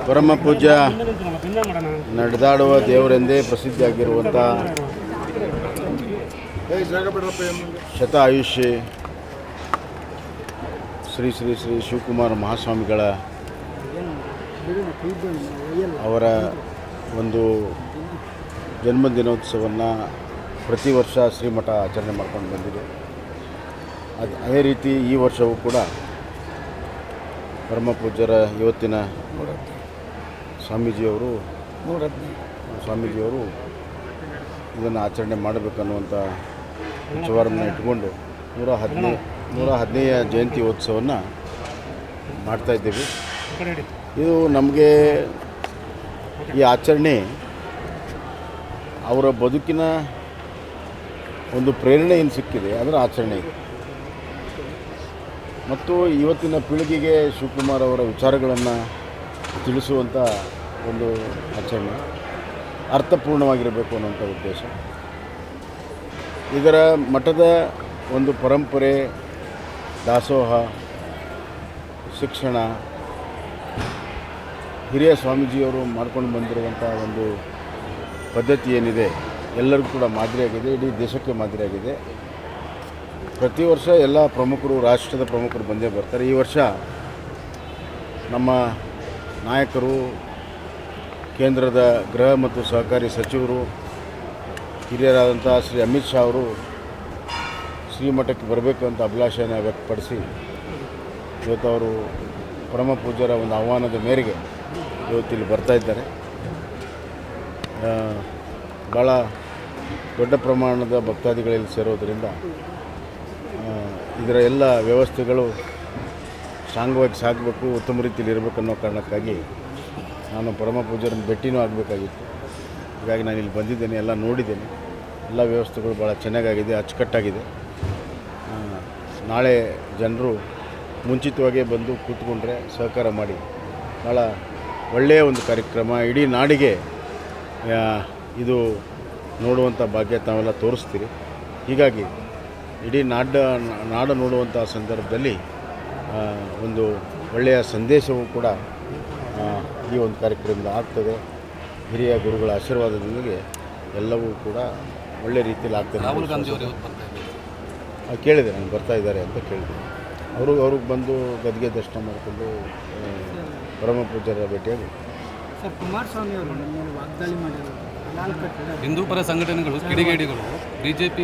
ಪರಮ ಪೂಜ್ಯ ನಡೆದಾಡುವ ದೇವರೆಂದೇ ಪ್ರಸಿದ್ಧಿಯಾಗಿರುವಂಥ ಶತ ಆಯುಷ್ಯ ಶ್ರೀ ಶ್ರೀ ಶ್ರೀ ಶಿವಕುಮಾರ ಮಹಾಸ್ವಾಮಿಗಳ ಅವರ ಒಂದು ಜನ್ಮದಿನೋತ್ಸವವನ್ನು ಪ್ರತಿ ವರ್ಷ ಶ್ರೀಮಠ ಆಚರಣೆ ಮಾಡ್ಕೊಂಡು ಬಂದಿದೆ. ಅದೇ ರೀತಿ ಈ ವರ್ಷವೂ ಕೂಡ ಪರಮ ಪೂಜ್ಯರ ಇವತ್ತಿನ ಸ್ವಾಮೀಜಿಯವರು ಇದನ್ನು ಆಚರಣೆ ಮಾಡಬೇಕನ್ನುವಂಥ ವಿಚಾರವನ್ನು ಇಟ್ಕೊಂಡು 115ನೇ ಜಯಂತಿ ಉತ್ಸವವನ್ನು ಮಾಡ್ತಾಯಿದ್ದೀವಿ. ಇದು ನಮಗೆ ಈ ಆಚರಣೆ ಅವರ ಬದುಕಿನ ಒಂದು ಪ್ರೇರಣೆ ಏನು ಸಿಕ್ಕಿದೆ ಅದರ ಆಚರಣೆ ಇದೆ ಮತ್ತು ಇವತ್ತಿನ ಪೀಳಿಗೆಗೆ ಶಿವಕುಮಾರ್ ಅವರ ವಿಚಾರಗಳನ್ನು ತಿಳಿಸುವಂಥ ಒಂದು ಆಚರಣೆ ಅರ್ಥಪೂರ್ಣವಾಗಿರಬೇಕು ಅನ್ನೋಂಥ ಉದ್ದೇಶ. ಇದರ ಮಠದ ಒಂದು ಪರಂಪರೆ, ದಾಸೋಹ, ಶಿಕ್ಷಣ, ಹಿರಿಯ ಸ್ವಾಮೀಜಿಯವರು ಮಾಡ್ಕೊಂಡು ಬಂದಿರುವಂಥ ಒಂದು ಪದ್ಧತಿ ಏನಿದೆ ಎಲ್ಲರಿಗೂ ಕೂಡ ಮಾದರಿಯಾಗಿದೆ, ಇಡೀ ದೇಶಕ್ಕೆ ಮಾದರಿಯಾಗಿದೆ. ಪ್ರತಿ ವರ್ಷ ಎಲ್ಲ ಪ್ರಮುಖರು, ರಾಷ್ಟ್ರದ ಪ್ರಮುಖರು ಬಂದೇ ಬರ್ತಾರೆ. ಈ ವರ್ಷ ನಮ್ಮ ನಾಯಕರು, ಕೇಂದ್ರದ ಗೃಹ ಮತ್ತು ಸಹಕಾರಿ ಸಚಿವರು, ಹಿರಿಯರಾದಂಥ ಶ್ರೀ ಅಮಿತ್ ಶಾ ಅವರು ಶ್ರೀಮಠಕ್ಕೆ ಬರಬೇಕು ಅಂತ ಅಭಿಲಾಷೆಯನ್ನು ವ್ಯಕ್ತಪಡಿಸಿ ಇವತ್ತು ಅವರು ಪರಮ ಪೂಜ್ಯರ ಒಂದು ಆಹ್ವಾನದ ಮೇರೆಗೆ ಇವತ್ತಿಲ್ಲಿ ಬರ್ತಾಯಿದ್ದಾರೆ. ಭಾಳ ದೊಡ್ಡ ಪ್ರಮಾಣದ ಭಕ್ತಾದಿಗಳಲ್ಲಿ ಸೇರೋದರಿಂದ ಇದರ ಎಲ್ಲ ವ್ಯವಸ್ಥೆಗಳು ಸಾಂಗವಾಗಿ ಸಾಗಬೇಕು, ಉತ್ತಮ ರೀತಿಯಲ್ಲಿ ಇರಬೇಕು ಅನ್ನೋ ಕಾರಣಕ್ಕಾಗಿ ನಾನು ಪರಮ ಪೂಜ್ಯರನ್ನು ಭೇಟಿನೂ ಆಗಬೇಕಾಗಿತ್ತು. ಹೀಗಾಗಿ ನಾನು ಇಲ್ಲಿ ಬಂದಿದ್ದೇನೆ, ಎಲ್ಲ ನೋಡಿದ್ದೇನೆ. ಎಲ್ಲ ವ್ಯವಸ್ಥೆಗಳು ಭಾಳ ಚೆನ್ನಾಗಾಗಿದೆ, ಅಚ್ಚುಕಟ್ಟಾಗಿದೆ. ನಾಳೆ ಜನರು ಮುಂಚಿತವಾಗೇ ಬಂದು ಕೂತ್ಕೊಂಡ್ರೆ ಸಹಕಾರ ಮಾಡಿ ಭಾಳ ಒಳ್ಳೆಯ ಒಂದು ಕಾರ್ಯಕ್ರಮ, ಇಡೀ ನಾಡಿಗೆ ಇದು ನೋಡುವಂಥ ಭಾಗ್ಯ ತಾವೆಲ್ಲ ತೋರಿಸ್ತೀರಿ. ಹೀಗಾಗಿ ಇಡೀ ನಾಡು ನೋಡುವಂಥ ಸಂದರ್ಭದಲ್ಲಿ ಒಂದು ಒಳ್ಳೆಯ ಸಂದೇಶವೂ ಕೂಡ ಈ ಒಂದು ಕಾರ್ಯಕ್ರಮದಿಂದ ಆಗ್ತದೆ. ಹಿರಿಯ ಗುರುಗಳ ಆಶೀರ್ವಾದದೊಂದಿಗೆ ಎಲ್ಲವೂ ಕೂಡ ಒಳ್ಳೆಯ ರೀತಿಯಲ್ಲಿ ಆಗ್ತದೆ. ರಾಹುಲ್ ಗಾಂಧಿ ಅವರು ಕೇಳಿದೆ, ನಾನು ಬರ್ತಾ ಇದ್ದಾರೆ ಅಂತ ಕೇಳಿದೆ. ಅವ್ರಿಗೆ ಬಂದು ಗದ್ಗೆ ದರ್ಶನ ಮಾಡಿಕೊಂಡು ಪರಮ ಪೂಜ್ಯರ ಭೇಟಿಯಾಗಿ ಸರ್, ಕುಮಾರಸ್ವಾಮಿ ಅವರು ವಾಗ್ದಾಳಿ ಮಾಡಿದರು. ಹಿಂದೂ ಪರ ಸಂಘಟನೆಗಳು, ಕಿಡಿಗೇಡಿಗಳು, ಬಿಜೆಪಿ